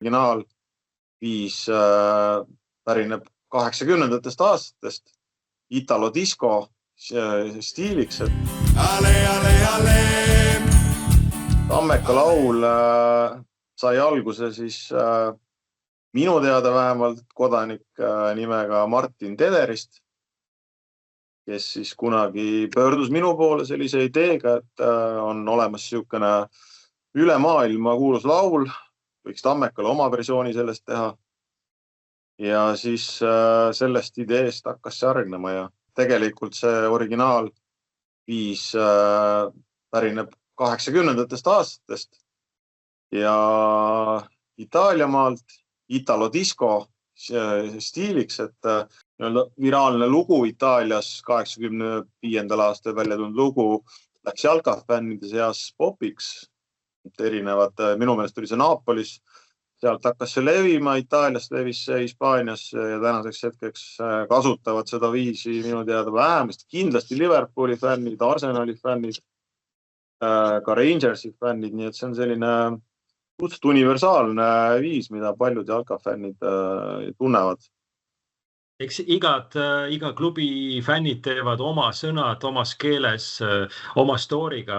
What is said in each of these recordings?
originaal viis pärineb 80ndatest aastatest Italo disco stiiliks, et Tammeka laul sai alguse siis minu teada vähemalt kodanik nimega Martin Tederist, kes siis kunagi pöördus minu poole sellise ideega, et on olemas niisugune üle maailma kuulus laul, võiks Tammekale oma versiooni sellest teha. Ja siis sellest ideest hakkas see arenema ja tegelikult see originaal viis pärineb 80ndatest aastatest ja Itaaliamaalt Italo disco stiiliks, et viraalne lugu Itaalias 85. aastal välja tulnud lugu läks jalkafännide seas popiks. Erinevad, minu meelest oli see Naapolis, sealt hakkas see levima, Itaaliast levis see Hispaaniasse ja tänaseks hetkeks kasutavad seda viisi minu teada vähemasti. Kindlasti Liverpooli fännid, Arsenali fännid, ka Rangersi fännid, nii et see on selline suhteliselt universaalne viis, mida paljud jalkafännid tunnevad. Eks iga klubi fännid teevad oma sõnad, omas keeles, oma stooriga.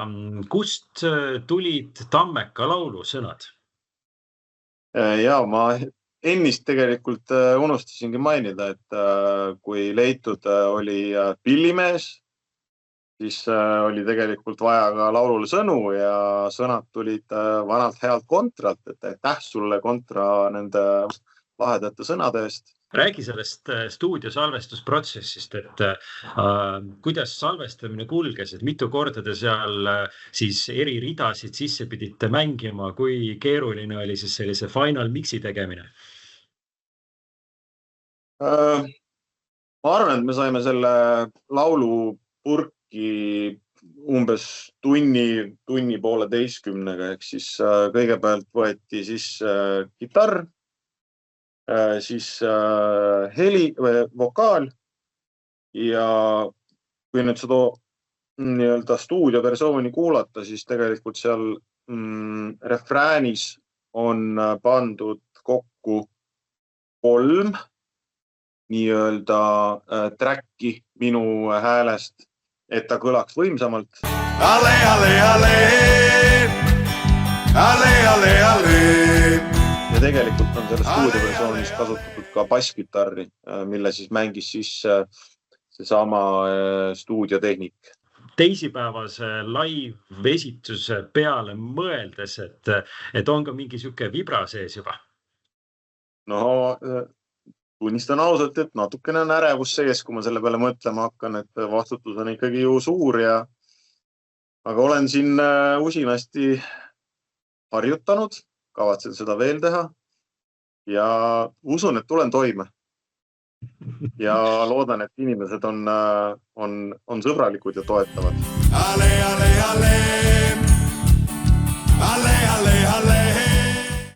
Kust tulid Tammeka laulu sõnad? Ja ma ennist tegelikult unustasingi mainida, et kui leitud oli Pillimees, siis oli tegelikult vaja ka laulule sõnu ja sõnad tulid vanalt healt kontralt, et aitäh sulle kontra nende lahedate sõnade eest. Räägi sellest stuudiosalvestusprotsessist, et kuidas salvestamine kulges, et mitu korda te seal siis eri ridasid sisse pidite mängima, kui keeruline oli siis sellise final mixi tegemine? Ma arvan, et me saime selle laulu purki umbes tunni poole 10, ehk siis kõigepealt võeti siis kitarr, siis heli või vokaal ja kui nüüd seda nii-öelda stuudioversiooni kuulata, siis tegelikult seal refräänis on pandud kokku 3 nii-öelda tracki minu häälest, et ta kõlaks võimsamalt. Ale, ale, ale, ale, ale, ale. Ja tegelikult on selles stuudioversioonis kasutatud ka basskitarri, mille siis mängis siis seesama stuudiotehnik. Teisipäevase live-esituse peale mõeldes, et on ka mingi siuke vibra sees juba? No, tunnistan ausalt, et natukene on ärevus sees, kui ma selle peale mõtlema hakkan, et vastutus on ikkagi ju suur aga olen siin usinasti harjutanud, kavatsen seda veel teha ja usun, et tulen toime. Ja loodan, et inimesed on sõbralikud ja toetavad. Ale, ale, ale, ale, ale, ale.